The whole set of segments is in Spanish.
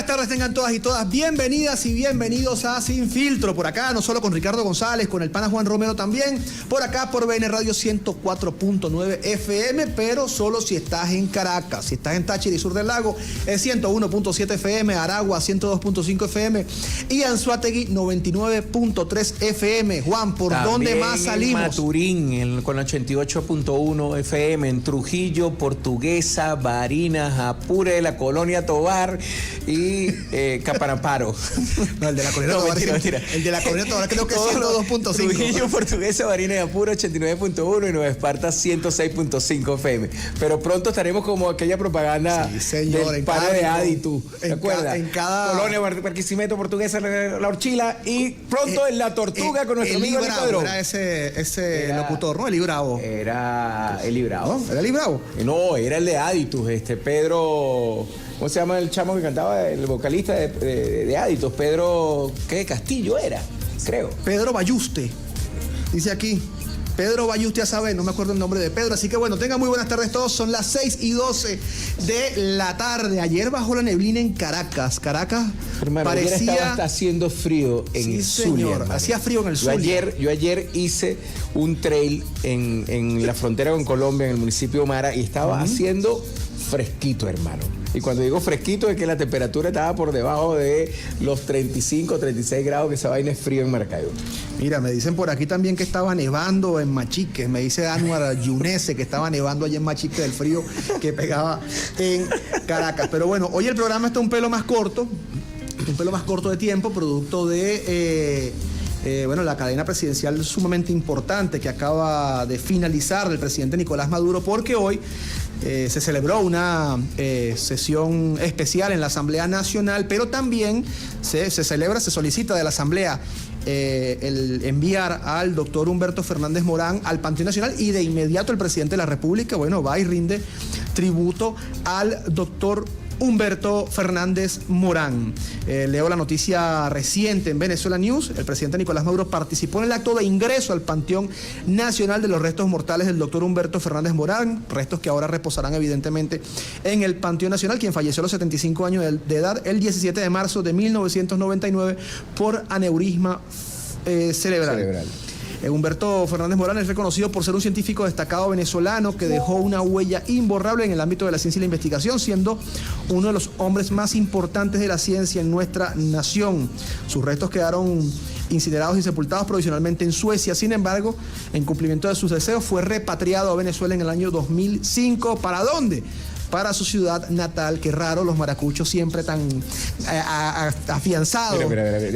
buenas tardes tengan todas y todas. Bienvenidas y bienvenidos a Sin Filtro. Por acá, no solo con Ricardo González, con el pana Juan Romero también. Por acá, por BN Radio 104.9 FM, pero solo si estás en Caracas. Si estás en Táchira y Sur del Lago, es 101.7 FM, Aragua 102.5 FM y Anzoátegui 99.3 FM. Juan, ¿por también dónde más salimos? En Maturín, con 88.1 FM, en Trujillo, Portuguesa, Barinas, Apure, la Colonia Tovar y Caparamparo. No, el de la Colonia Tovar. Mentira. El de la Colonia Tovar creo que es 102.5. Trujillo, Portuguesa, Barinas y Apure 89.1 y Nueva Esparta 106.5 FM. Pero pronto estaremos como aquella propaganda del padre de Aditu. ¿Te acuerdas? En cada Colonia, Barquisimeto, Portuguesa, La Horchila y pronto en La Tortuga con nuestro amigo Eli Padrón. Era ese locutor, ¿no? Eli Bravo. Era Eli Bravo. ¿No? ¿Era Eli Bravo? No, era el de Aditus, Pedro... ¿Cómo se llama el chamo que cantaba? El vocalista de Aditus, Pedro... ¿Qué? Castillo era, creo. Pedro Bayuste, dice aquí. Pedro Bayuste a saber, no me acuerdo el nombre de Pedro. Así que bueno, tengan muy buenas tardes todos. Son las 6:12 de la tarde. Ayer bajó la neblina en Caracas. Caracas, hermano, parecía... ayer estaba haciendo frío en el Zulia. Hacía frío en el Zulia. Yo ayer hice un trail en la frontera con Colombia, en el municipio de Mara, y estaba haciendo fresquito, hermano. Y cuando digo fresquito es que la temperatura estaba por debajo de los 35, 36 grados, que esa vaina es frío en Maracaibo. Mira, me dicen por aquí también que estaba nevando en Machique. Me dice Anuar Yunese que estaba nevando allá en Machique del frío que pegaba en Caracas. Pero bueno, hoy el programa está un pelo más corto de tiempo, producto de... la cadena presidencial sumamente importante que acaba de finalizar del presidente Nicolás Maduro, porque hoy se celebró una sesión especial en la Asamblea Nacional, pero también se solicita de la Asamblea el enviar al doctor Humberto Fernández Morán al Panteón Nacional, y de inmediato el presidente de la República, va y rinde tributo al doctor Humberto Fernández Morán. Leo la noticia reciente en Venezuela News. El presidente Nicolás Maduro participó en el acto de ingreso al Panteón Nacional de los restos mortales del doctor Humberto Fernández Morán, restos que ahora reposarán evidentemente en el Panteón Nacional, quien falleció a los 75 años de edad el 17 de marzo de 1999 por aneurisma cerebral. Humberto Fernández Morán es reconocido por ser un científico destacado venezolano que dejó una huella imborrable en el ámbito de la ciencia y la investigación, siendo uno de los hombres más importantes de la ciencia en nuestra nación. Sus restos quedaron incinerados y sepultados provisionalmente en Suecia. Sin embargo, en cumplimiento de sus deseos, fue repatriado a Venezuela en el año 2005. ¿Para dónde? Para su ciudad natal. Qué raro, los maracuchos siempre tan afianzados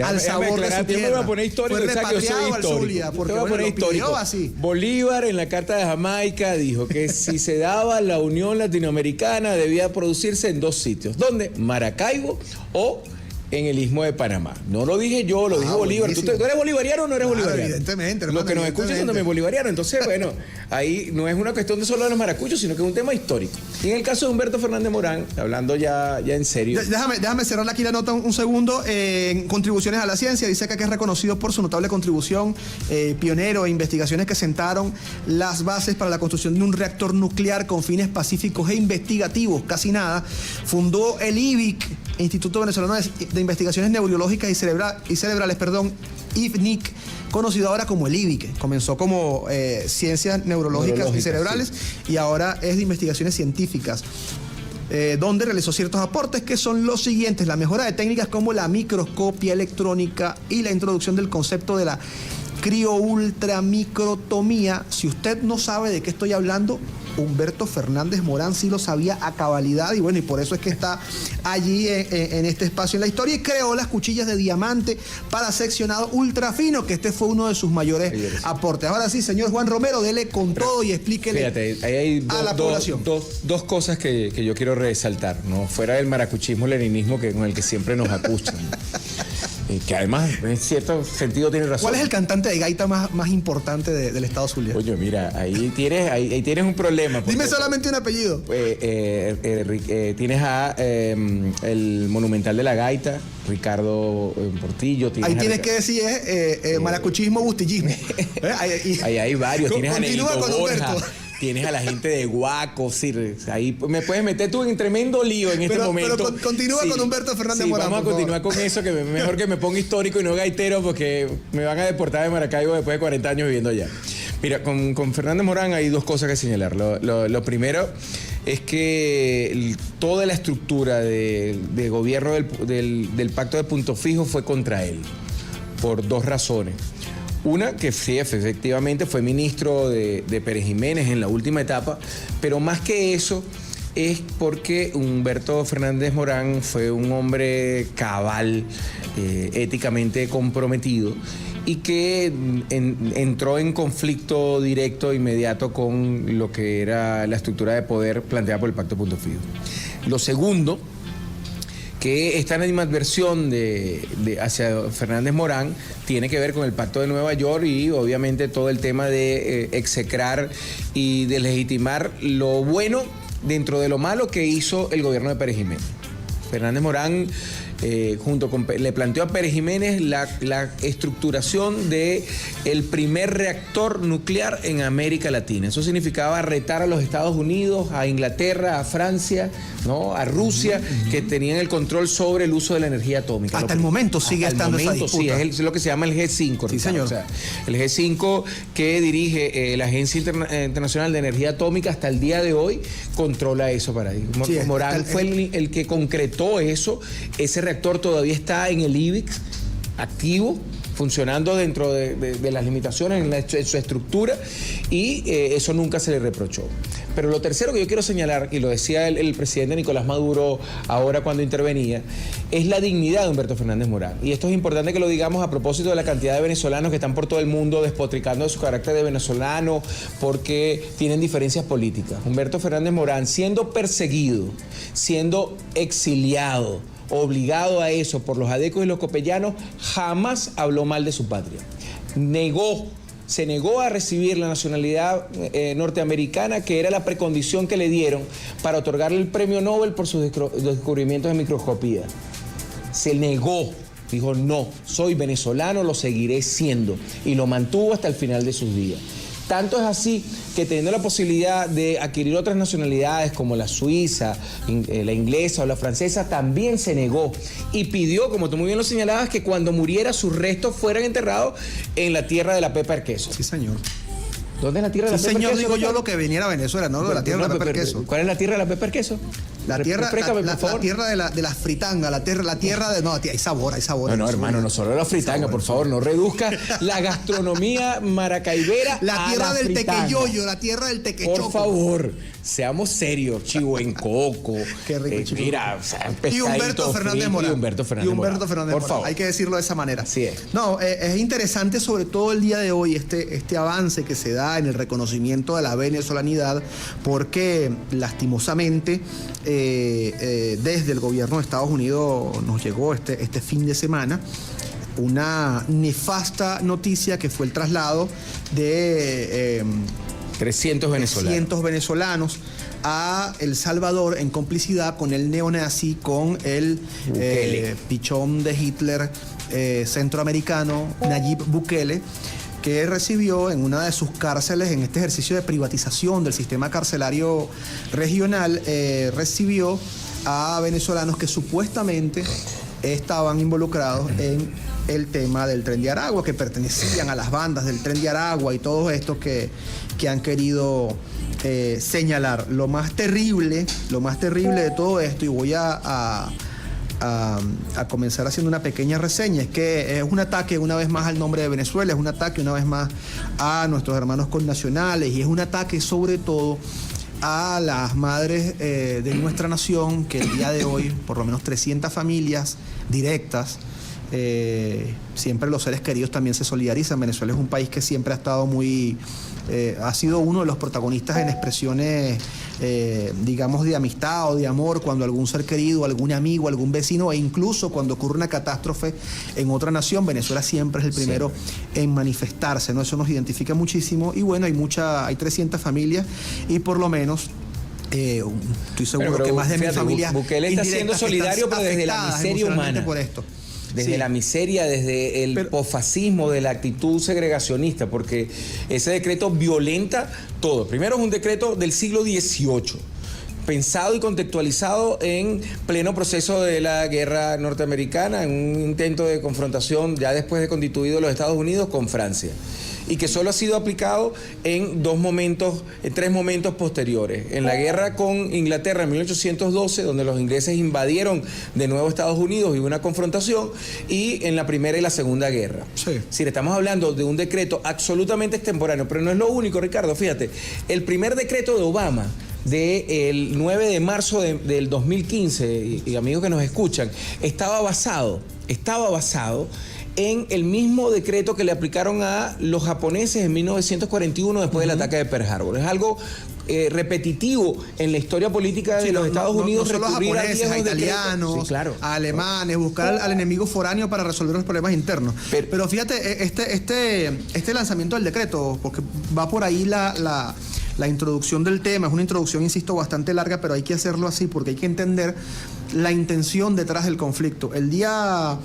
al sabor de su tierra. Yo me voy a poner histórico, fue repatriado al Zulia, porque voy a poner histórico. Así. Bolívar en la Carta de Jamaica dijo que si se daba la Unión Latinoamericana debía producirse en dos sitios. ¿Dónde? Maracaibo o en el Istmo de Panamá. No lo dije yo, lo dijo Bolívar. ¿Tú eres bolivariano o no eres bolivariano? Evidentemente, hermano. Los que nos escuchan son también bolivarianos. Entonces, bueno, ahí no es una cuestión de solo de los maracuchos, sino que es un tema histórico. Y en el caso de Humberto Fernández Morán, hablando ya en serio... Déjame cerrar aquí la nota un segundo. En contribuciones a la ciencia, dice que es reconocido por su notable contribución, pionero en investigaciones que sentaron las bases para la construcción de un reactor nuclear con fines pacíficos e investigativos. Casi nada. Fundó el IBIC, Instituto Venezolano de Investigaciones Neurológicas y Cerebrales, IFNIC, conocido ahora como el IBIC. Comenzó como ciencias neurológicas y cerebrales, sí. Y ahora es de investigaciones científicas, donde realizó ciertos aportes que son los siguientes: la mejora de técnicas como la microscopia electrónica y la introducción del concepto de la crioultramicrotomía. Si usted no sabe de qué estoy hablando, Humberto Fernández Morán sí lo sabía a cabalidad, y bueno, y por eso es que está allí en este espacio en la historia, y creó las cuchillas de diamante para seccionado ultrafino, que este fue uno de sus mayores aportes. Ahora sí, señor Juan Romero, dele con todo y explíquele. Fíjate, ahí hay a la población dos cosas que yo quiero resaltar, ¿no? Fuera del maracuchismo, leninismo con el que siempre nos acusan. Que además, en cierto sentido, tiene razón. ¿Cuál es el cantante de gaita más importante del estado Zulia? Oye, mira, ahí tienes un problema. Dime solamente un apellido. Tienes el monumental de la gaita, Ricardo Portillo. Ahí tienes que decir maracuchismo, bustillismo. Ahí hay varios. Continúa con Humberto. tienes a la gente de Guaco, sí, ahí me puedes meter tú en tremendo lío en este momento. Pero continúa con Humberto Fernández Morán. Vamos a continuar con eso, que mejor que me ponga histórico y no gaitero, porque me van a deportar de Maracaibo después de 40 años viviendo allá. Mira, con Fernández Morán hay dos cosas que señalar. Lo primero es que toda la estructura de gobierno del pacto de punto fijo fue contra él, por dos razones. Una, que sí, efectivamente fue ministro de Pérez Jiménez en la última etapa, pero más que eso es porque Humberto Fernández Morán fue un hombre cabal, éticamente comprometido, y que entró en conflicto directo inmediato con lo que era la estructura de poder planteada por el Pacto Punto Fijo. Lo segundo, que esta animadversión hacia Fernández Morán tiene que ver con el Pacto de Nueva York y obviamente todo el tema de execrar y de legitimar lo bueno dentro de lo malo que hizo el gobierno de Pérez Jiménez. Fernández Morán le planteó a Pérez Jiménez la estructuración del primer reactor nuclear en América Latina. Eso significaba retar a los Estados Unidos, a Inglaterra, a Francia, ¿no?, a Rusia, que tenían el control sobre el uso de la energía atómica. Hasta el momento sigue estando esa disputa. Sí, es lo que se llama el G5. Sí, señor. O sea, el G5 que dirige la Agencia Internacional de Energía Atómica hasta el día de hoy controla eso para ahí. Sí, Morán fue el que concretó eso. Ese reactor todavía está en el IBIX, activo, funcionando dentro de las limitaciones en su estructura, y eso nunca se le reprochó. Pero lo tercero que yo quiero señalar, y lo decía el presidente Nicolás Maduro ahora cuando intervenía, es la dignidad de Humberto Fernández Morán. Y esto es importante que lo digamos a propósito de la cantidad de venezolanos que están por todo el mundo despotricando de su carácter de venezolano porque tienen diferencias políticas. Humberto Fernández Morán, siendo perseguido, siendo exiliado, obligado a eso por los adecos y los copellanos, jamás habló mal de su patria. Se negó a recibir la nacionalidad norteamericana, que era la precondición que le dieron para otorgarle el premio Nobel por sus descubrimientos de microscopía. Se negó, dijo: no, soy venezolano, lo seguiré siendo, y lo mantuvo hasta el final de sus días. Tanto es así que, teniendo la posibilidad de adquirir otras nacionalidades como la suiza, la inglesa o la francesa, también se negó y pidió, como tú muy bien lo señalabas, que cuando muriera sus restos fueran enterrados en la tierra de la Pepa Queso. Sí, señor. ¿Dónde es la tierra de la Pepa Queso? Señor, digo yo lo que viniera a Venezuela, no la tierra de la Pepa Queso. ¿Cuál es la tierra de la Pepa Queso? La tierra de la fritanga, la tierra de... No, hay sabor. No, hermano, no solo la fritanga, por favor, no reduzca la gastronomía maracaibera la tierra del tequeyoyo, la tierra del tequechoco. Por favor, seamos serios, chivo en coco. Qué rico, chivo. Mira, o sea, y Humberto Fernández Morán. Humberto Fernández Morán. Por favor. Hay que decirlo de esa manera. Así es. No, es interesante sobre todo el día de hoy este avance que se da en el reconocimiento de la venezolanidad, porque lastimosamente desde el gobierno de Estados Unidos nos llegó este fin de semana una nefasta noticia, que fue el traslado de 300 venezolanos a El Salvador en complicidad con el neonazi, con el pichón de Hitler centroamericano, Nayib Bukele, que recibió en una de sus cárceles, en este ejercicio de privatización del sistema carcelario regional, recibió a venezolanos que supuestamente estaban involucrados en el tema del Tren de Aragua, que pertenecían a las bandas del Tren de Aragua y todos estos que han querido señalar. Lo más terrible de todo esto, y voy a comenzar haciendo una pequeña reseña, es que es un ataque una vez más al nombre de Venezuela, es un ataque una vez más a nuestros hermanos connacionales, y es un ataque sobre todo a las madres de nuestra nación, que el día de hoy, por lo menos 300 familias directas, siempre los seres queridos también se solidarizan. Venezuela es un país que siempre ha estado ha sido uno de los protagonistas en expresiones, digamos, de amistad o de amor, cuando algún ser querido, algún amigo, algún vecino, e incluso cuando ocurre una catástrofe en otra nación, Venezuela siempre es el primero en manifestarse, ¿no? Eso nos identifica muchísimo. Y bueno, hay 300 familias, y por lo menos estoy seguro que más de 1000 familias Bukele está siendo solidario, pero desde la miseria humana. Por esto. desde Sí. la miseria, desde el posfascismo, de la actitud segregacionista, porque ese decreto violenta todo. Primero, es un decreto del siglo XVIII, pensado y contextualizado en pleno proceso de la guerra norteamericana, en un intento de confrontación ya después de constituido los Estados Unidos con Francia, y que solo ha sido aplicado en tres momentos posteriores. En la guerra con Inglaterra en 1812, donde los ingleses invadieron de nuevo Estados Unidos y hubo una confrontación, y en la Primera y la Segunda Guerra. Sí. Es decir, estamos hablando de un decreto absolutamente extemporáneo, pero no es lo único, Ricardo. Fíjate, el primer decreto de Obama, del 9 de marzo del 2015, y amigos que nos escuchan, estaba basado en el mismo decreto que le aplicaron a los japoneses en 1941 después del ataque de Pearl Harbor. Es algo repetitivo en la historia política de los Estados Unidos. No solo a recurrir japoneses, a viejos italianos, decretos. Sí, claro, a alemanes, buscar al enemigo foráneo para resolver los problemas internos. Pero fíjate, este lanzamiento del decreto, porque va por ahí la introducción del tema, es una introducción, insisto, bastante larga, pero hay que hacerlo así porque hay que entender la intención detrás del conflicto. El día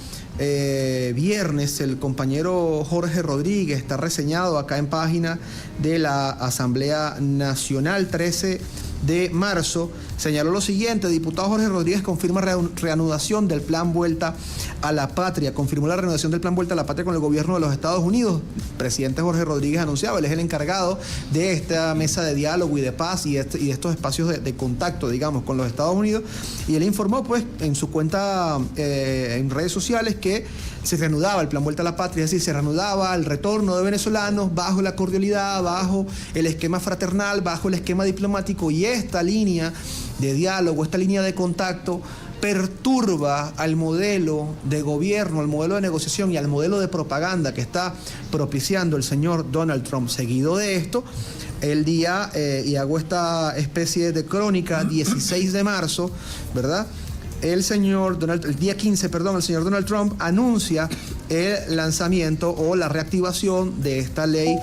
viernes, el compañero Jorge Rodríguez está reseñado acá en página de la Asamblea Nacional, 13 de marzo, señaló lo siguiente: diputado Jorge Rodríguez confirma reanudación del plan Vuelta a la Patria. Confirmó la reanudación del plan Vuelta a la Patria con el gobierno de los Estados Unidos. El presidente Jorge Rodríguez anunciaba, él es el encargado de esta mesa de diálogo y de paz y estos espacios de contacto, digamos, con los Estados Unidos. Y él informó, pues, en su cuenta en redes sociales que se reanudaba el plan Vuelta a la Patria, es decir, se reanudaba el retorno de venezolanos bajo la cordialidad, bajo el esquema fraternal, bajo el esquema diplomático, y esta línea de diálogo, esta línea de contacto perturba al modelo de gobierno, al modelo de negociación y al modelo de propaganda que está propiciando el señor Donald Trump. Seguido de esto, el día, y hago esta especie de crónica, 16 de marzo, ¿verdad? El señor día 15, el señor Donald Trump anuncia el lanzamiento o la reactivación de esta ley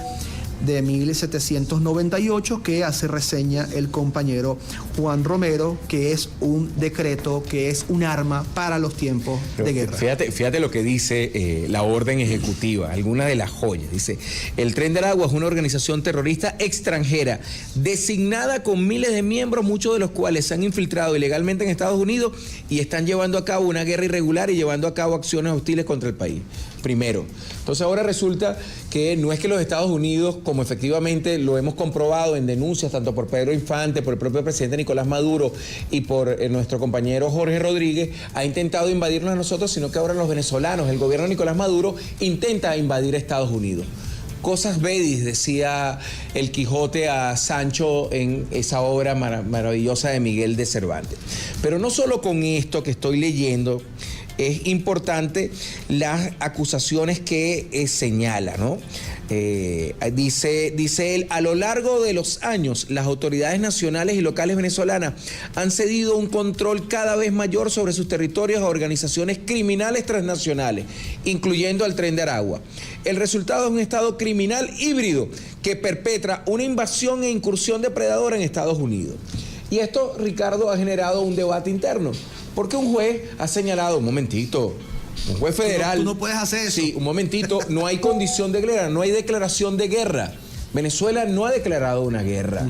de 1798 que hace reseña el compañero Juan Romero, que es un decreto, que es un arma para los tiempos de guerra. Fíjate lo que dice la orden ejecutiva, alguna de las joyas. Dice: el Tren de Aragua es una organización terrorista extranjera designada con miles de miembros, muchos de los cuales se han infiltrado ilegalmente en Estados Unidos y están llevando a cabo una guerra irregular y llevando a cabo acciones hostiles contra el país. Primero. Entonces ahora resulta que no es que los Estados Unidos, como efectivamente lo hemos comprobado en denuncias tanto por Pedro Infante, por el propio presidente Nicolás Maduro y por nuestro compañero Jorge Rodríguez, ha intentado invadirnos a nosotros, sino que ahora los venezolanos, el gobierno de Nicolás Maduro, intenta invadir Estados Unidos. Cosas vedis, decía el Quijote a Sancho en esa obra maravillosa de Miguel de Cervantes. Pero no solo con esto que estoy leyendo, es importante las acusaciones que señala, ¿no? Dice él: a lo largo de los años, las autoridades nacionales y locales venezolanas han cedido un control cada vez mayor sobre sus territorios a organizaciones criminales transnacionales, incluyendo al Tren de Aragua. El resultado es un estado criminal híbrido que perpetra una invasión e incursión depredadora en Estados Unidos. Y esto, Ricardo, ha generado un debate interno, porque un juez ha señalado: un momentito, un juez federal... Tú no puedes hacer eso. Sí, un momentito, no hay condición de guerra, no hay declaración de guerra. Venezuela no ha declarado una guerra,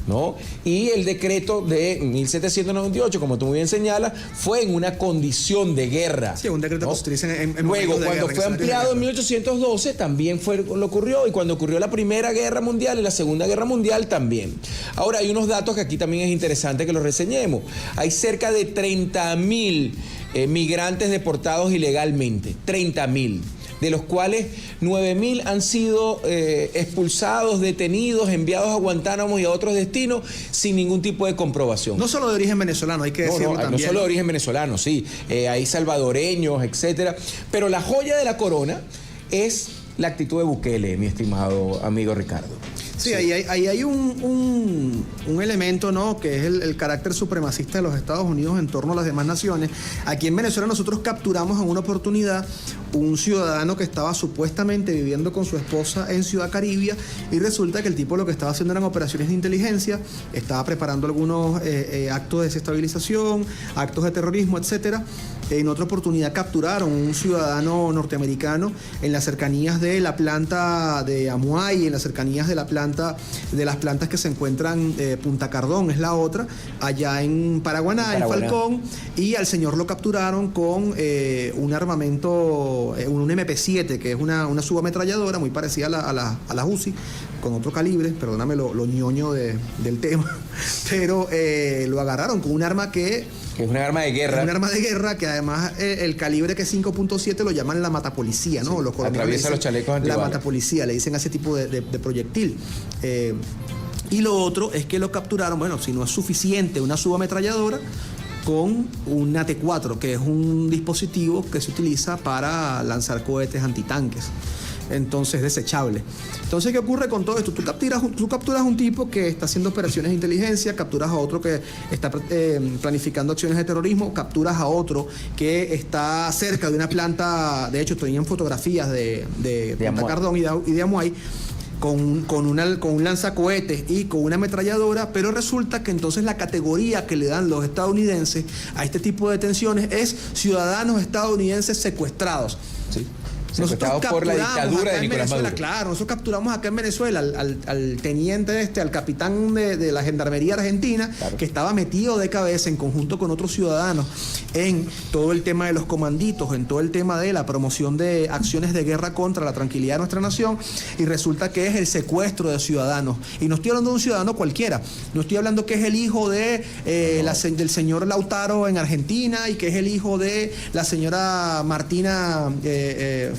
¿no? Y el decreto de 1798, como tú muy bien señalas, fue en una condición de guerra. Sí, un decreto, ¿no?, que se utiliza en luego, cuando fue ampliado en 1812, también lo ocurrió, y cuando ocurrió la Primera Guerra Mundial y la Segunda Guerra Mundial también. Ahora, hay unos datos que aquí también es interesante que los reseñemos. Hay cerca de 30.000 migrantes deportados ilegalmente, 30.000. De los cuales 9.000 han sido expulsados, detenidos, enviados a Guantánamo y a otros destinos sin ningún tipo de comprobación. No solo de origen venezolano, hay que decirlo también. No solo de origen venezolano, sí. Hay salvadoreños, etcétera. Pero la joya de la corona es la actitud de Bukele, mi estimado amigo Ricardo. Sí, ahí hay un elemento, ¿no?, que es el carácter supremacista de los Estados Unidos en torno a las demás naciones. Aquí en Venezuela nosotros capturamos en una oportunidad un ciudadano que estaba supuestamente viviendo con su esposa en Ciudad Caribia, y resulta que el tipo lo que estaba haciendo eran operaciones de inteligencia, estaba preparando algunos actos de desestabilización, actos de terrorismo, etcétera. En otra oportunidad capturaron un ciudadano norteamericano en las cercanías de la planta de Amuay, en las cercanías de las plantas que se encuentran Punta Cardón, es la otra, allá en Paraguaná, en Falcón, y al señor lo capturaron con un armamento, un MP7, que es una subametralladora muy parecida a la UCI, con otro calibre, perdóname lo ñoño del tema, pero lo agarraron con un arma que es un arma de guerra. Un arma de guerra que además el calibre que es 5.7 lo llaman la matapolicía, ¿no? Sí, los atraviesa los chalecos antibalas. La matapolicía, le dicen a ese tipo de proyectil. Y lo otro es que lo capturaron, bueno, si no es suficiente, una subametralladora con un AT-4, que es un dispositivo que se utiliza para lanzar cohetes antitanques. Entonces, desechable. Entonces, ¿qué ocurre con todo esto? Tú capturas un tipo que está haciendo operaciones de inteligencia, capturas a otro que está planificando acciones de terrorismo, capturas a otro que está cerca de una planta, de hecho, tenían fotografías de Punta Cardón y de Amuay, con un lanzacohetes y con una ametralladora, pero resulta que entonces la categoría que le dan los estadounidenses a este tipo de detenciones es ciudadanos estadounidenses secuestrados. Sí. Secuestrados por la dictadura de Nicolás Maduro. Claro, nosotros capturamos acá en Venezuela al teniente al capitán de la Gendarmería Argentina, claro, que estaba metido de cabeza en conjunto con otros ciudadanos en todo el tema de los comanditos, en todo el tema de la promoción de acciones de guerra contra la tranquilidad de nuestra nación, y resulta que es el secuestro de ciudadanos. Y no estoy hablando de un ciudadano cualquiera, no estoy hablando que es el hijo del señor Lautaro en Argentina y que es el hijo de la señora Martina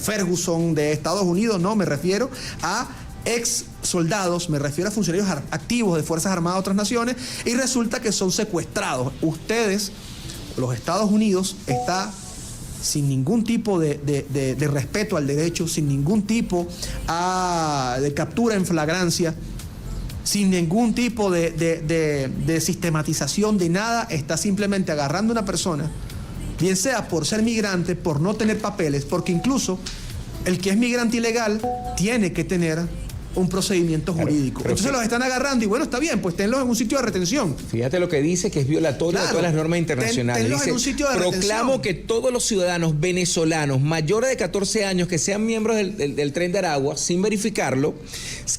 Ferguson de Estados Unidos, no, me refiero a ex soldados, me refiero a funcionarios activos de Fuerzas Armadas de otras naciones, y resulta que son secuestrados. Ustedes, los Estados Unidos, está sin ningún tipo de respeto al derecho, sin ningún tipo de captura en flagrancia, sin ningún tipo de sistematización de nada, está simplemente agarrando a una persona, bien sea por ser migrante, por no tener papeles, porque incluso el que es migrante ilegal tiene que tener un procedimiento jurídico. Entonces sí, los están agarrando y bueno, está bien, pues tenlos en un sitio de retención. Fíjate lo que dice, que es violatorio de todas las normas internacionales. Tenlos dice, en un sitio de proclamo retención. que todos los ciudadanos venezolanos mayores de 14 años que sean miembros del Tren de Aragua, sin verificarlo,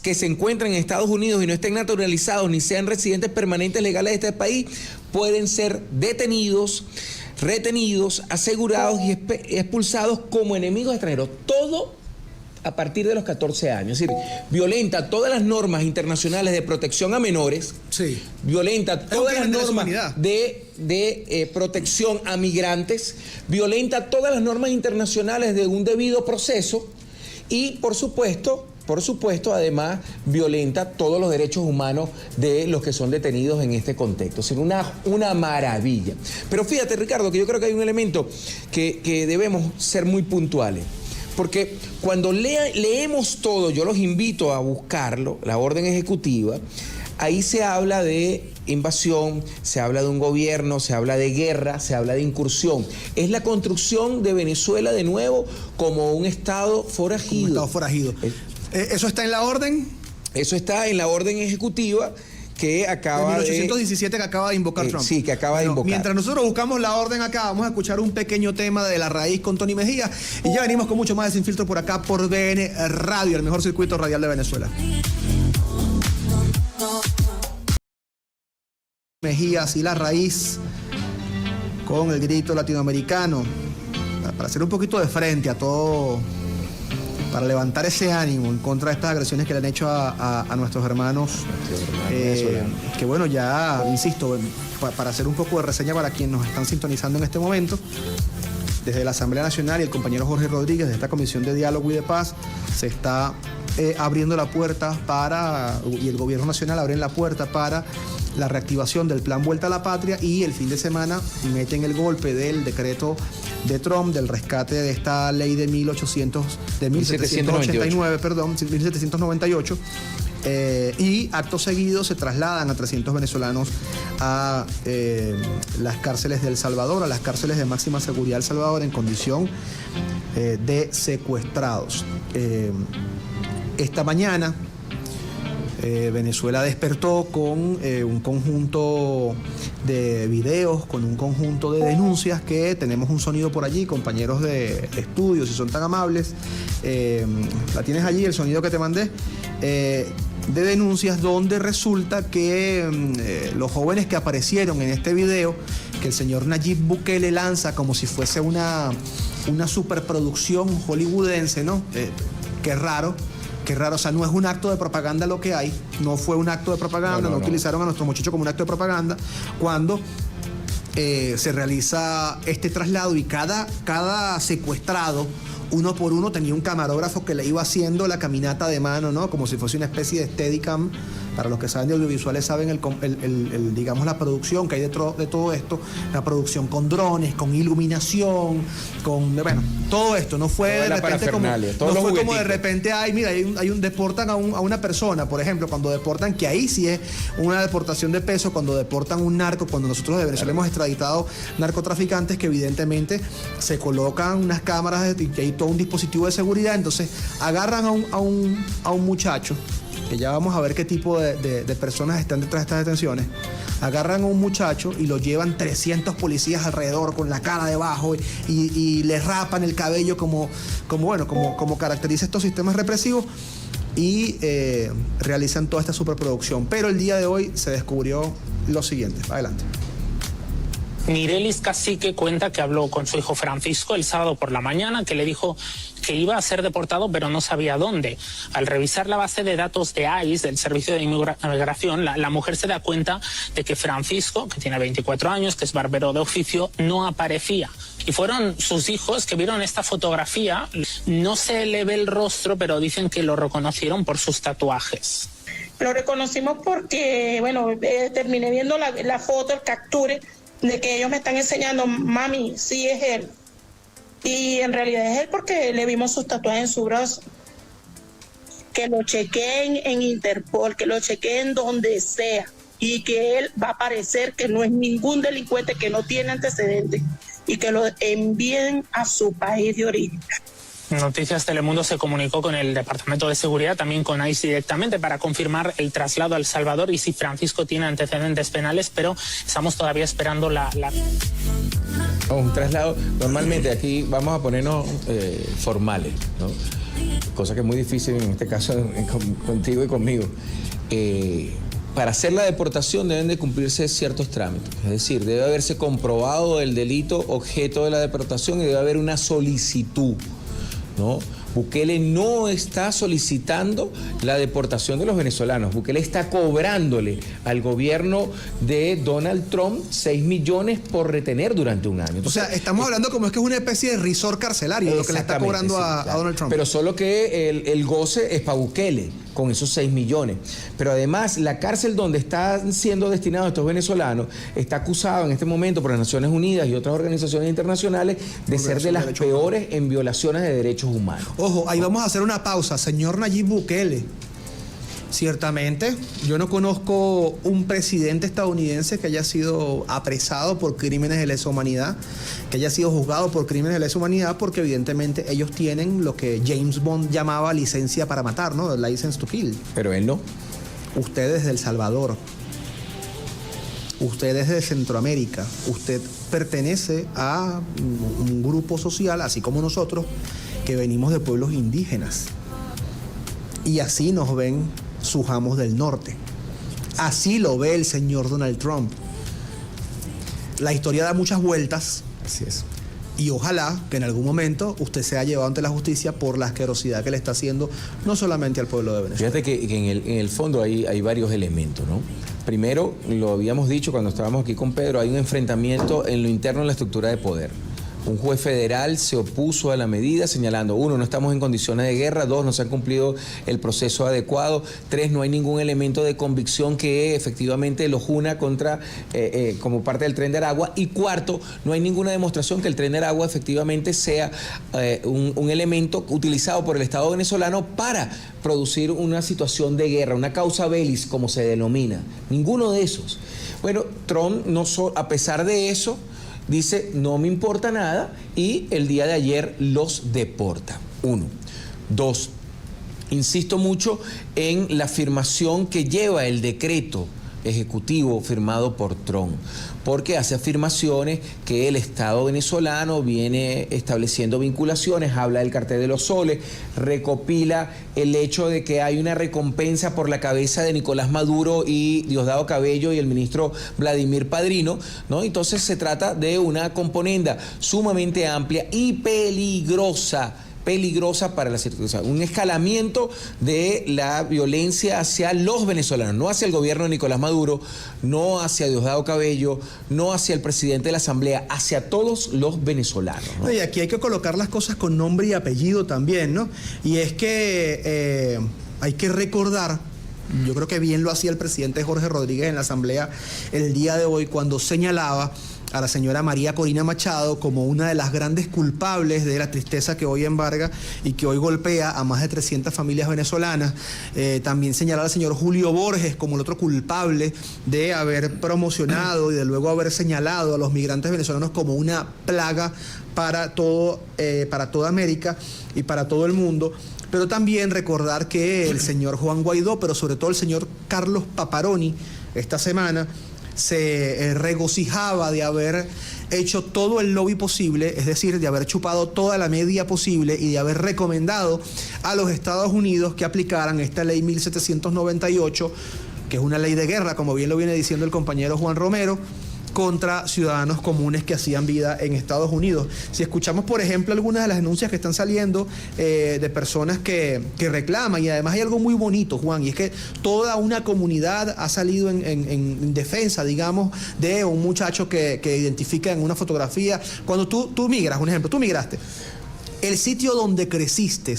que se encuentren en Estados Unidos y no estén naturalizados ni sean residentes permanentes legales de este país, pueden ser detenidos, retenidos, asegurados y expulsados como enemigos extranjeros. Todo a partir de los 14 años. Es decir, violenta todas las normas internacionales de protección a menores, sí, violenta todas las normas de protección a migrantes, violenta todas las normas internacionales de un debido proceso y, por supuesto, además, violenta todos los derechos humanos de los que son detenidos en este contexto. Es una maravilla. Pero fíjate, Ricardo, que yo creo que hay un elemento que debemos ser muy puntuales. Porque cuando leemos todo, yo los invito a buscarlo, la orden ejecutiva, ahí se habla de invasión, se habla de un gobierno, se habla de guerra, se habla de incursión. Es la construcción de Venezuela de nuevo como un estado forajido. Un estado forajido. ¿Eso está en la orden? Eso está en la orden ejecutiva que acaba de 1817 que acaba de invocar Trump. Sí, que acaba de invocar. Mientras nosotros buscamos la orden acá, vamos a escuchar un pequeño tema de La Raíz con Tony Mejía y ya venimos con mucho más de Sin Filtro por acá por BN Radio, el mejor circuito radial de Venezuela. Mejías y La Raíz con el grito latinoamericano para hacer un poquito de frente a todo, para levantar ese ánimo en contra de estas agresiones que le han hecho a nuestros hermanos, que bueno, ya, insisto, para hacer un poco de reseña para quienes nos están sintonizando en este momento, desde la Asamblea Nacional y el compañero Jorge Rodríguez de esta Comisión de Diálogo y de Paz, se está abriendo la puerta y el Gobierno Nacional abre la puerta para la reactivación del plan Vuelta a la Patria, y el fin de semana meten el golpe del decreto de Trump del rescate de esta ley de 1789, perdón, 1798. Y acto seguido se trasladan a 300 venezolanos a las cárceles de El Salvador, a las cárceles de máxima seguridad de El Salvador, en condición de secuestrados. Esta mañana Venezuela despertó con un conjunto de videos, con un conjunto de denuncias, que tenemos un sonido por allí, compañeros de estudio, si son tan amables. La tienes allí, el sonido que te mandé, de denuncias donde resulta que los jóvenes que aparecieron en este video, que el señor Nayib Bukele lanza como si fuese una superproducción hollywoodense, ¿no? Qué raro, o sea, no es un acto de propaganda lo que hay, no fue un acto de propaganda, no utilizaron a nuestro muchacho como un acto de propaganda, cuando se realiza este traslado, y cada secuestrado, uno por uno, tenía un camarógrafo que le iba haciendo la caminata de mano, ¿no? Como si fuese una especie de Steadicam. Para los que saben de audiovisuales saben digamos, la producción que hay detrás de todo esto, la producción con drones, con iluminación, bueno, todo esto. No fue de repente como de repente, mira, deportan a una persona, por ejemplo, cuando deportan, que ahí sí es una deportación de peso, cuando deportan un narco, cuando nosotros de Venezuela hemos extraditado narcotraficantes, que evidentemente se colocan unas cámaras y hay todo un dispositivo de seguridad, entonces agarran a un muchacho, que ya vamos a ver qué tipo de personas están detrás de estas detenciones. Agarran a un muchacho y lo llevan 300 policías alrededor con la cara debajo y le rapan el cabello como caracteriza estos sistemas represivos, y realizan toda esta superproducción. Pero el día de hoy se descubrió lo siguiente. Adelante. Mirelis Cacique cuenta que habló con su hijo Francisco el sábado por la mañana, que le dijo que iba a ser deportado, pero no sabía dónde. Al revisar la base de datos de ICE, del Servicio de Inmigración, la mujer se da cuenta de que Francisco, que tiene 24 años, que es barbero de oficio, no aparecía. Y fueron sus hijos que vieron esta fotografía. No se le ve el rostro, pero dicen que lo reconocieron por sus tatuajes. Lo reconocimos porque, terminé viendo la foto, el capture, de que ellos me están enseñando, mami, sí es él. Y en realidad es él, porque le vimos sus tatuajes en su brazo. Que lo chequeen en Interpol, que lo chequeen donde sea, y que él va a aparecer, que no es ningún delincuente, que no tiene antecedentes, y que lo envíen a su país de origen. Noticias Telemundo se comunicó con el Departamento de Seguridad, también con ICE directamente, para confirmar el traslado a El Salvador y si Francisco tiene antecedentes penales, pero estamos todavía esperando un traslado. Normalmente aquí vamos a ponernos formales, ¿no? Cosa que es muy difícil en este caso contigo y conmigo. Para hacer la deportación deben de cumplirse ciertos trámites, es decir, debe haberse comprobado el delito objeto de la deportación y debe haber una solicitud, ¿no? Bukele no está solicitando la deportación de los venezolanos. Bukele está cobrándole al gobierno de Donald Trump 6 millones por retener durante un año. Entonces, o sea, estamos hablando como es que es una especie de resort carcelario lo que le está cobrando a Donald Trump. Pero solo que el goce es para Bukele, con esos 6 millones. Pero además, la cárcel donde están siendo destinados estos venezolanos está acusado en este momento por las Naciones Unidas y otras organizaciones internacionales de ser de las peores en violaciones de derechos humanos. Ojo, ahí vamos a hacer una pausa. Señor Nayib Bukele, ciertamente, yo no conozco un presidente estadounidense que haya sido apresado por crímenes de lesa humanidad, que haya sido juzgado por crímenes de lesa humanidad, porque evidentemente ellos tienen lo que James Bond llamaba licencia para matar, ¿no? License to kill. Pero él no. Usted es de El Salvador. Usted es de Centroamérica. Usted pertenece a un grupo social, así como nosotros, que venimos de pueblos indígenas. Y así nos ven sus amos del norte. Así lo ve el señor Donald Trump. La historia da muchas vueltas. Así es. Y ojalá que en algún momento usted sea llevado ante la justicia por la asquerosidad que le está haciendo no solamente al pueblo de Venezuela. Fíjate que en el fondo hay varios elementos, ¿no? Primero, lo habíamos dicho cuando estábamos aquí con Pedro, hay un enfrentamiento en lo interno de la estructura de poder. Un juez federal se opuso a la medida señalando, 1, no estamos en condiciones de guerra, 2, no se ha cumplido el proceso adecuado, 3, no hay ningún elemento de convicción que efectivamente los una contra como parte del Tren de Aragua, y 4, no hay ninguna demostración que el Tren de Aragua efectivamente sea un elemento utilizado por el Estado venezolano para producir una situación de guerra, una causa bellis como se denomina. Ninguno de esos. Bueno, Trump, a pesar de eso, dice, no me importa nada, y el día de ayer los deporta. 1. 2. Insisto mucho en la afirmación que lleva el decreto ejecutivo firmado por Trump, porque hace afirmaciones que el Estado venezolano viene estableciendo vinculaciones, habla del cartel de los soles, recopila el hecho de que hay una recompensa por la cabeza de Nicolás Maduro y Diosdado Cabello y el ministro Vladimir Padrino, ¿no? Entonces se trata de una componenda sumamente amplia y peligrosa para la situación, un escalamiento de la violencia hacia los venezolanos, no hacia el gobierno de Nicolás Maduro, no hacia Diosdado Cabello, no hacia el presidente de la Asamblea, hacia todos los venezolanos, ¿no? Y aquí hay que colocar las cosas con nombre y apellido también, ¿no? Y es que hay que recordar, yo creo que bien lo hacía el presidente Jorge Rodríguez en la Asamblea el día de hoy, cuando señalaba a la señora María Corina Machado como una de las grandes culpables de la tristeza que hoy embarga y que hoy golpea a más de 300 familias venezolanas. También señalar al señor Julio Borges como el otro culpable de haber promocionado y de luego haber señalado a los migrantes venezolanos como una plaga para toda América y para todo el mundo. Pero también recordar que el señor Juan Guaidó, pero sobre todo el señor Carlos Paparoni, esta semana se regocijaba de haber hecho todo el lobby posible, es decir, de haber chupado toda la media posible y de haber recomendado a los Estados Unidos que aplicaran esta ley 1798, que es una ley de guerra, como bien lo viene diciendo el compañero Juan Romero, contra ciudadanos comunes que hacían vida en Estados Unidos. Si escuchamos, por ejemplo, algunas de las denuncias que están saliendo de personas que reclaman, y además hay algo muy bonito, Juan, y es que toda una comunidad ha salido en defensa, digamos, de un muchacho que identifica en una fotografía. Cuando tú migras, un ejemplo, tú migraste, el sitio donde creciste,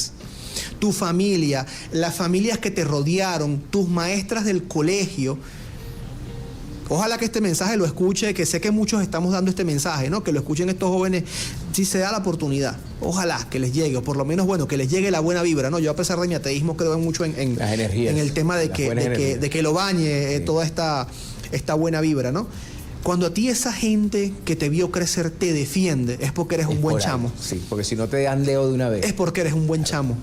tu familia, las familias que te rodearon, tus maestras del colegio. Ojalá que este mensaje lo escuche, que sé que muchos estamos dando este mensaje, ¿no? Que lo escuchen estos jóvenes, si se da la oportunidad. Ojalá que les llegue, o por lo menos, bueno, que les llegue la buena vibra, ¿no? Yo, a pesar de mi ateísmo, creo mucho en las energías, en el tema de que lo bañe sí, toda esta buena vibra, ¿no? Cuando a ti esa gente que te vio crecer te defiende, es porque eres un buen chamo. Sí, porque si no te dan leo de una vez. Es porque eres un buen chamo.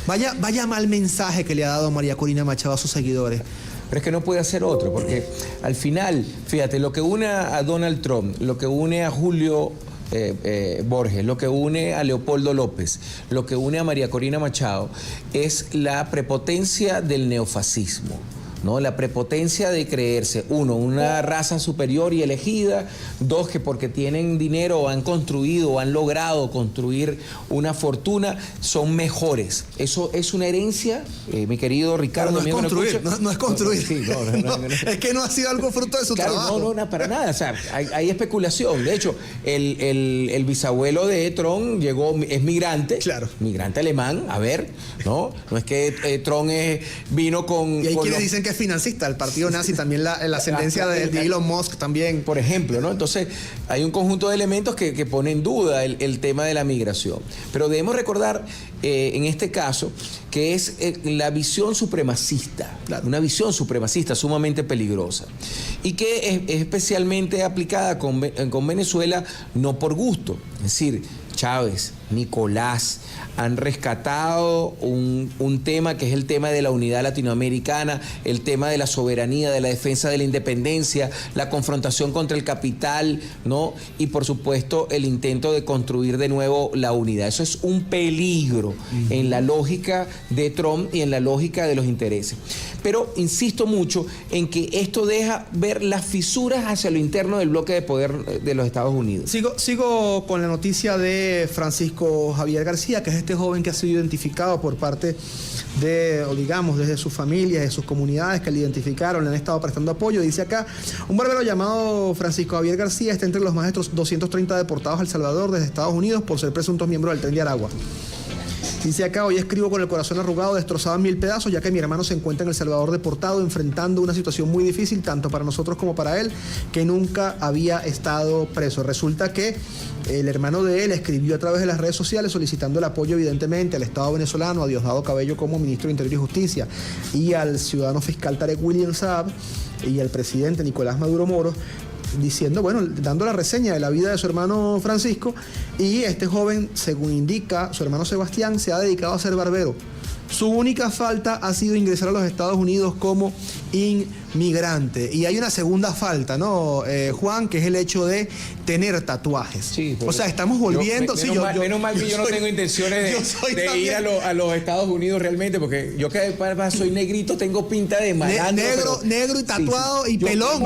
Vaya mal mensaje que le ha dado María Corina Machado a sus seguidores. Pero es que no puede hacer otro, porque al final, fíjate, lo que une a Donald Trump, lo que une a Julio Borges, lo que une a Leopoldo López, lo que une a María Corina Machado, es la prepotencia del neofascismo, ¿no? La prepotencia de creerse, 1, una raza superior y elegida, 2, que porque tienen dinero han construido o han logrado construir una fortuna, son mejores. Eso es una herencia, mi querido Ricardo. Pero no es construir, no es construir. Sí, no, es que no ha sido algo fruto de su trabajo. No, para nada. O sea, hay especulación. De hecho, el bisabuelo de Trump es migrante, claro, migrante alemán, a ver, ¿no? No es que Trump vino con... Y hay quienes dicen que es financista, el partido nazi, también la ascendencia de Elon Musk también. Por ejemplo, ¿no? Entonces, hay un conjunto de elementos que ponen en duda el tema de la migración. Pero debemos recordar, en este caso, que es la visión supremacista, claro, una visión supremacista sumamente peligrosa, y que es especialmente aplicada con Venezuela no por gusto. Es decir, Chávez, Nicolás, han rescatado un tema que es el tema de la unidad latinoamericana, el tema de la soberanía, de la defensa de la independencia, la confrontación contra el capital, ¿no? Y por supuesto el intento de construir de nuevo la unidad. Eso es un peligro en la lógica de Trump y en la lógica de los intereses. Pero insisto mucho en que esto deja ver las fisuras hacia lo interno del bloque de poder de los Estados Unidos. Sigo con la noticia de Francisco Francisco Javier García, que es este joven que ha sido identificado por parte de, o digamos, desde sus familias, de sus comunidades que le identificaron, le han estado prestando apoyo. Dice acá, un barbero llamado Francisco Javier García está entre los más de 230 deportados a El Salvador desde Estados Unidos por ser presuntos miembros del Tren de Aragua. Dice acá, hoy escribo con el corazón arrugado, destrozado en 1000 pedazos, ya que mi hermano se encuentra en El Salvador deportado, enfrentando una situación muy difícil, tanto para nosotros como para él, que nunca había estado preso. Resulta que el hermano de él escribió a través de las redes sociales solicitando el apoyo, evidentemente, al Estado venezolano, a Diosdado Cabello como ministro de Interior y Justicia, y al ciudadano fiscal Tarek William Saab, y al presidente Nicolás Maduro Moros, diciendo, bueno, dando la reseña de la vida de su hermano Francisco, y este joven, según indica su hermano Sebastián, se ha dedicado a ser barbero. Su única falta ha sido ingresar a los Estados Unidos como inmigrante. Y hay una segunda falta, ¿no, Juan? Que es el hecho de tener tatuajes. Sí, o sea, estamos volviendo... Menos mal que yo no tengo intenciones de ir a los Estados Unidos realmente, porque yo que soy negrito, tengo pinta de malandro. Negro y tatuado y pelón.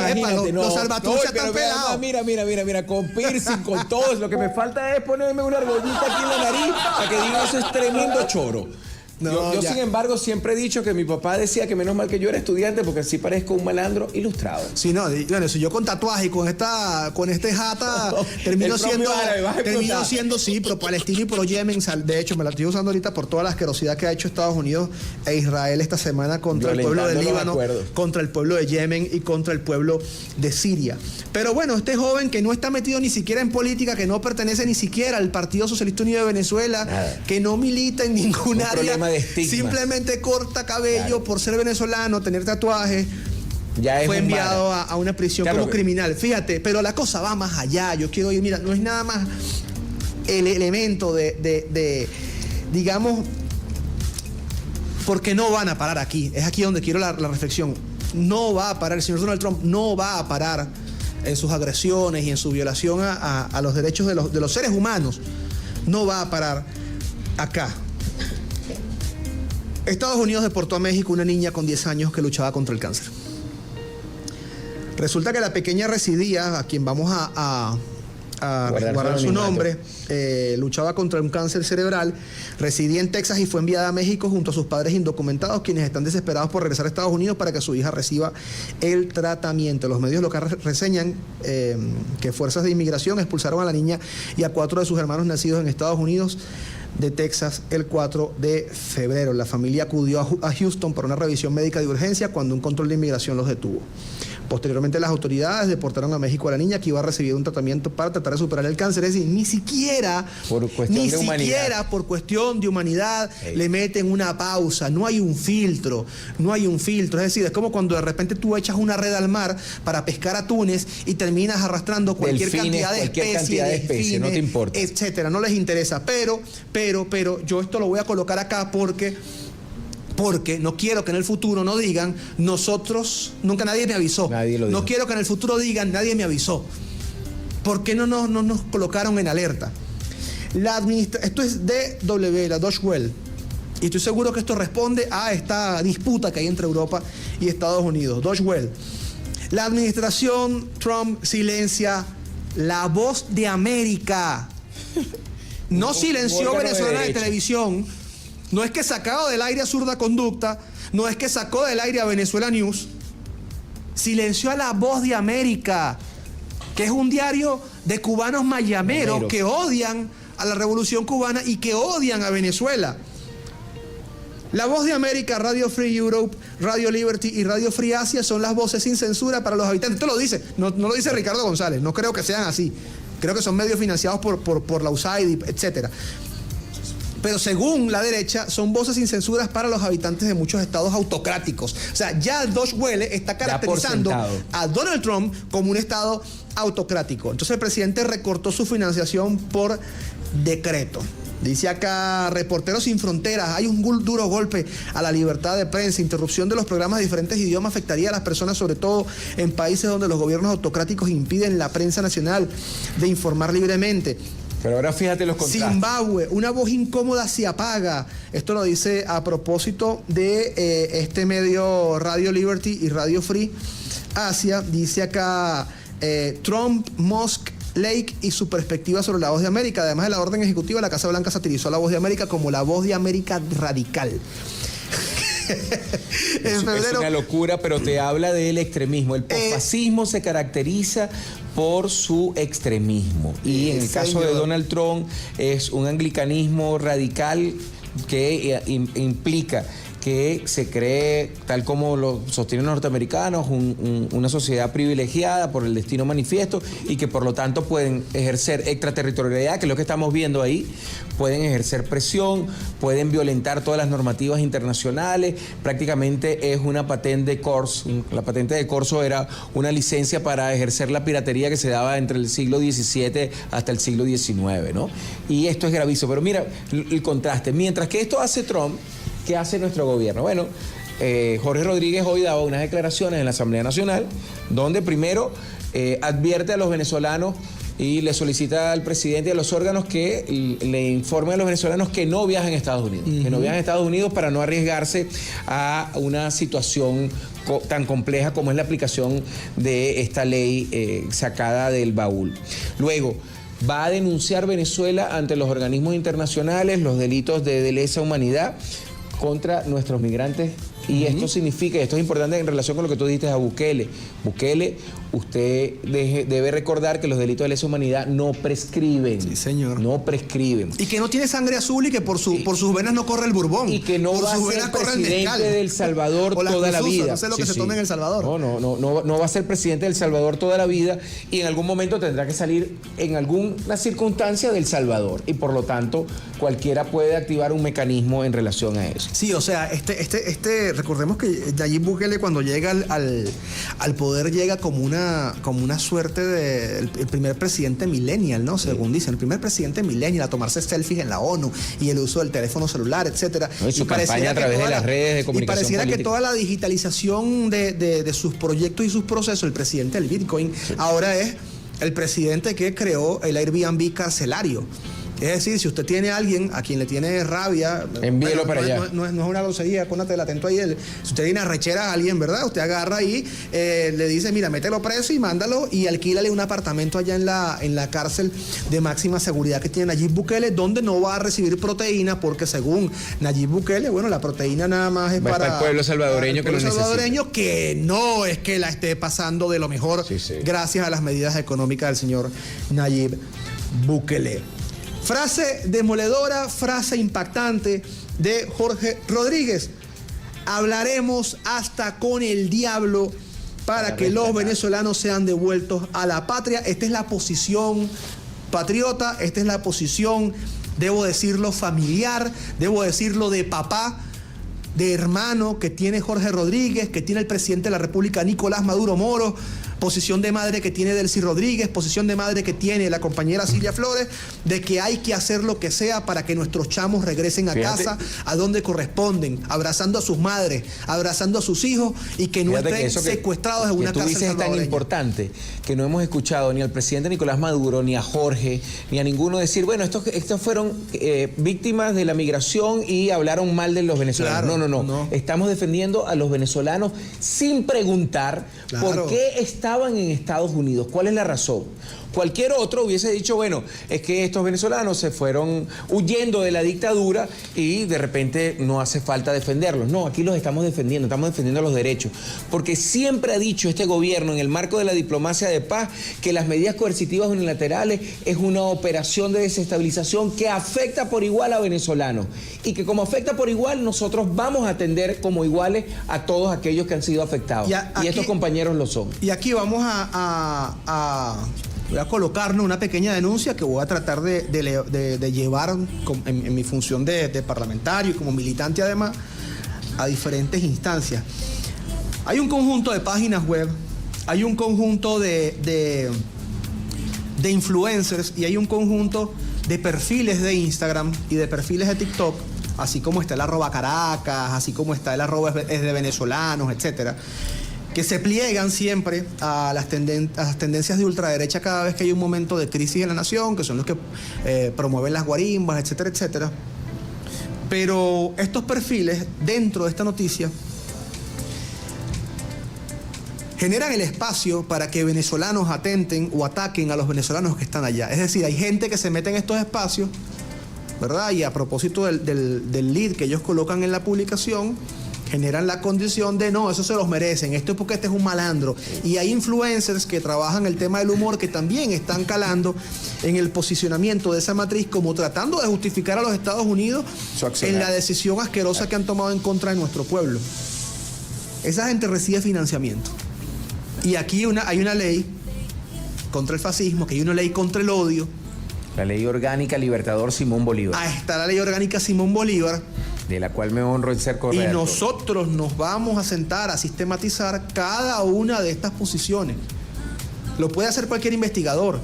Los salvatruchas están pelados. Mira, con piercing, con todo. Lo que me falta es ponerme una argollita aquí en la nariz para que digan eso es tremendo choro. No, yo sin embargo, siempre he dicho que mi papá decía que menos mal que yo era estudiante porque así parezco un malandro ilustrado. Sí, no, bueno, si yo con tatuaje y con este jata termino siendo, sí, pro Palestina y pro Yemen. De hecho, me la estoy usando ahorita por toda la asquerosidad que ha hecho Estados Unidos e Israel esta semana contra el pueblo de Líbano, contra el pueblo de Yemen y contra el pueblo de Siria. Pero bueno, este joven que no está metido ni siquiera en política, que no pertenece ni siquiera al Partido Socialista Unido de Venezuela, nada, que no milita en ningún área, simplemente corta cabello, claro, por ser venezolano, tener tatuajes, fue enviado a una prisión, claro, como criminal. Fíjate, pero la cosa va más allá. Yo quiero ir, mira, no es nada más el elemento de digamos, porque no van a parar aquí. Es aquí donde quiero la reflexión. No va a parar, el señor Donald Trump no va a parar en sus agresiones y en su violación a los derechos de los seres humanos. No va a parar acá. Estados Unidos deportó a México una niña con 10 años que luchaba contra el cáncer. Resulta que la pequeña residía, a quien vamos a guardar su nombre, luchaba contra un cáncer cerebral, residía en Texas y fue enviada a México junto a sus padres indocumentados, quienes están desesperados por regresar a Estados Unidos para que su hija reciba el tratamiento. Los medios locales reseñan que fuerzas de inmigración expulsaron a la niña y a 4 de sus hermanos nacidos en Estados Unidos de Texas el 4 de febrero. La familia acudió a Houston para una revisión médica de urgencia cuando un control de inmigración los detuvo. Posteriormente las autoridades deportaron a México a la niña, que iba a recibir un tratamiento para tratar de superar el cáncer. Es decir, ni siquiera por cuestión de humanidad le meten una pausa. No hay un filtro. Es decir, es como cuando de repente tú echas una red al mar para pescar atunes y terminas arrastrando cualquier cantidad de especies, no te importa, etcétera. No les interesa. Pero yo esto lo voy a colocar acá porque no quiero que en el futuro no digan nadie me avisó. No quiero que en el futuro digan nadie me avisó. ¿Por qué no nos colocaron en alerta? Esto es DW, la Deutsche Welle, y estoy seguro que esto responde a esta disputa que hay entre Europa y Estados Unidos. Deutsche Welle. La administración Trump silencia la voz de América. No silenció venezolana de televisión. No es que sacado del aire a Zurda Conducta, no es que sacó del aire a Venezuela News, silenció a La Voz de América, que es un diario de cubanos mayameros que odian a la Revolución Cubana y que odian a Venezuela. La Voz de América, Radio Free Europe, Radio Liberty y Radio Free Asia son las voces sin censura para los habitantes. Esto lo dice, no lo dice Ricardo González, no creo que sean así. Creo que son medios financiados por la USAID, etcétera. Pero según la derecha, son voces sin censuras para los habitantes de muchos estados autocráticos. O sea, ya el Deutsche Welle está caracterizando a Donald Trump como un estado autocrático. Entonces el presidente recortó su financiación por decreto. Dice acá, Reporteros Sin Fronteras, hay un duro golpe a la libertad de prensa, interrupción de los programas de diferentes idiomas afectaría a las personas, sobre todo en países donde los gobiernos autocráticos impiden la prensa nacional de informar libremente. Pero ahora fíjate los contrastes. Zimbabue, una voz incómoda se apaga. Esto lo dice a propósito de este medio Radio Liberty y Radio Free Asia. Dice acá, Trump, Musk Lake y su perspectiva sobre la voz de América. Además de la orden ejecutiva, la Casa Blanca satirizó a la voz de América como la voz de América radical. Es una locura, pero te habla del extremismo. El posfascismo se caracteriza por su extremismo. Y en el caso de Donald Trump es un anglicanismo radical que implica que se cree, tal como lo sostienen los norteamericanos, una sociedad privilegiada por el destino manifiesto y que por lo tanto pueden ejercer extraterritorialidad, que es lo que estamos viendo ahí, pueden ejercer presión, pueden violentar todas las normativas internacionales. Prácticamente es una patente de corso. La patente de corso era una licencia para ejercer la piratería que se daba entre el siglo XVII hasta el siglo XIX, ¿no? Y esto es gravísimo. Pero mira el contraste. Mientras que esto hace Trump, ¿qué hace nuestro gobierno? Bueno, Jorge Rodríguez hoy daba unas declaraciones en la Asamblea Nacional donde primero advierte a los venezolanos y le solicita al presidente y a los órganos que le informen a los venezolanos que no viajen a Estados Unidos, que no viajen a Estados Unidos para no arriesgarse a una situación tan compleja como es la aplicación de esta ley sacada del baúl. Luego, va a denunciar Venezuela ante los organismos internacionales los delitos de lesa humanidad contra nuestros migrantes. Y esto significa, y esto es importante en relación con lo que tú dijiste a Bukele. Bukele, usted debe recordar que los delitos de lesa humanidad no prescriben. Sí, señor. No prescriben. Y que no tiene sangre azul y que por sus venas no corre el Bourbon. Y que no por va a ser presidente de El Salvador toda la vida. No sé lo que se toma en El Salvador. No va a ser presidente de El Salvador toda la vida y en algún momento tendrá que salir en alguna circunstancia de El Salvador. Y por lo tanto, cualquiera puede activar un mecanismo en relación a eso. Sí, o sea, recordemos que Nayib Bukele cuando llega al poder llega como una suerte de el primer presidente millennial, ¿no? Según dicen, el primer presidente millennial a tomarse selfies en la ONU y el uso del teléfono celular, etcétera. No, y su campaña a través de las redes de comunicación. Y pareciera política. Que toda la digitalización de sus proyectos y sus procesos, el presidente del Bitcoin, ahora es el presidente que creó el Airbnb carcelario. Es decir, si usted tiene a alguien a quien le tiene rabia, envíelo para allá. No es una grosería, póngate atento ahí. Si usted tiene arrechera a alguien, ¿verdad? Usted agarra ahí, le dice, mira, mételo preso y mándalo y alquílale un apartamento allá en la cárcel de máxima seguridad que tiene Nayib Bukele, donde no va a recibir proteína, porque según Nayib Bukele, bueno, la proteína nada más es para el pueblo salvadoreño que lo necesita. Salvadoreño que no es que la esté pasando de lo mejor, gracias a las medidas económicas del señor Nayib Bukele. Frase demoledora, frase impactante de Jorge Rodríguez. Hablaremos hasta con el diablo para que los venezolanos sean devueltos a la patria. Esta es la posición patriota, esta es la posición, debo decirlo, familiar, debo decirlo de papá, de hermano que tiene Jorge Rodríguez, que tiene el presidente de la República, Nicolás Maduro Moro, posición de madre que tiene Delcy Rodríguez, posición de madre que tiene la compañera Silvia Flores, de que hay que hacer lo que sea para que nuestros chamos regresen a casa, a donde corresponden, abrazando a sus madres, abrazando a sus hijos y que no estén secuestrados en una cárcel. Tú dices es tan importante que no hemos escuchado ni al presidente Nicolás Maduro, ni a Jorge, ni a ninguno decir, bueno, estos fueron víctimas de la migración y hablaron mal de los venezolanos. Claro, no. Estamos defendiendo a los venezolanos sin preguntar por qué estaban en Estados Unidos, cuál es la razón. Cualquier otro hubiese dicho, bueno, es que estos venezolanos se fueron huyendo de la dictadura y de repente no hace falta defenderlos. No, aquí los estamos defendiendo los derechos. Porque siempre ha dicho este gobierno, en el marco de la diplomacia de paz, que las medidas coercitivas unilaterales es una operación de desestabilización que afecta por igual a venezolanos. Y que como afecta por igual, nosotros vamos a atender como iguales a todos aquellos que han sido afectados. Y estos compañeros lo son. Y aquí vamos voy a colocarnos una pequeña denuncia que voy a tratar de llevar en mi función de parlamentario y como militante además a diferentes instancias. Hay un conjunto de páginas web, hay un conjunto de influencers y hay un conjunto de perfiles de Instagram y de perfiles de TikTok, así como está el @Caracas, así como está el @es de venezolanos, etcétera, que se pliegan siempre a las tendencias de ultraderecha cada vez que hay un momento de crisis en la nación, que son los que promueven las guarimbas, etcétera, etcétera. Pero estos perfiles, dentro de esta noticia, generan el espacio para que venezolanos atenten o ataquen a los venezolanos que están allá. Es decir, hay gente que se mete en estos espacios, ¿verdad? Y a propósito del lead que ellos colocan en la publicación, generan la condición de no, eso se los merecen, esto es porque este es un malandro. Y hay influencers que trabajan el tema del humor que también están calando en el posicionamiento de esa matriz, como tratando de justificar a los Estados Unidos en la decisión asquerosa que han tomado en contra de nuestro pueblo. Esa gente recibe financiamiento. Y aquí hay una ley contra el fascismo, que hay una ley contra el odio. La ley orgánica Libertador Simón Bolívar. Ahí está la ley orgánica Simón Bolívar. De la cual me honro en ser Y correcto. nosotros nos vamos a sentar a sistematizar cada una de estas posiciones. Lo puede hacer cualquier investigador.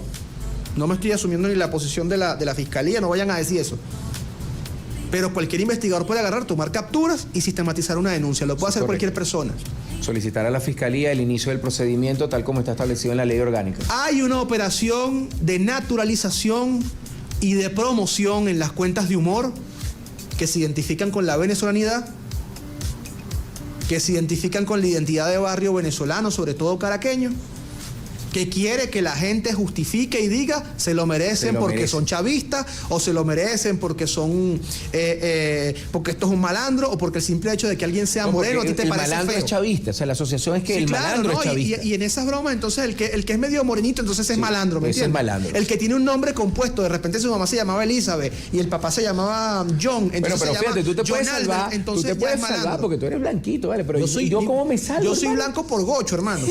No me estoy asumiendo ni la posición de la fiscalía, no vayan a decir eso. Pero cualquier investigador puede agarrar, tomar capturas y sistematizar una denuncia. Lo puede hacer cualquier persona. Solicitar a la fiscalía el inicio del procedimiento tal como está establecido en la ley orgánica. Hay una operación de naturalización y de promoción en las cuentas de humor que se identifican con la venezolanidad, que se identifican con la identidad de barrio venezolano, sobre todo caraqueño, que quiere que la gente justifique y diga se lo merecen porque son chavistas, o se lo merecen porque son porque esto es un malandro, o porque el simple hecho de que alguien sea moreno a ti te parece feo. El malandro es chavista, o sea, la asociación es que Sí, el claro, malandro ¿no? es chavista. Y en esas bromas, entonces el que es medio morenito, entonces es malandro, ¿me ese es entiendes? malandro. El que tiene un nombre compuesto, de repente su mamá se llamaba Elizabeth y el papá se llamaba John, entonces Bueno, pero se fíjate, llama tú te puedes John salvar, Albert, entonces tú te ya puedes es salvar malandro. porque tú eres blanquito, ¿vale? Pero yo ¿cómo me salvo? Yo soy hermano? blanco por gocho, hermano.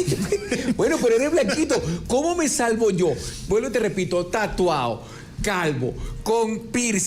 Bueno, pero eres blanquito. ¿Cómo me salvo yo? Vuelvo y te repito, tatuado, calvo, con piercing.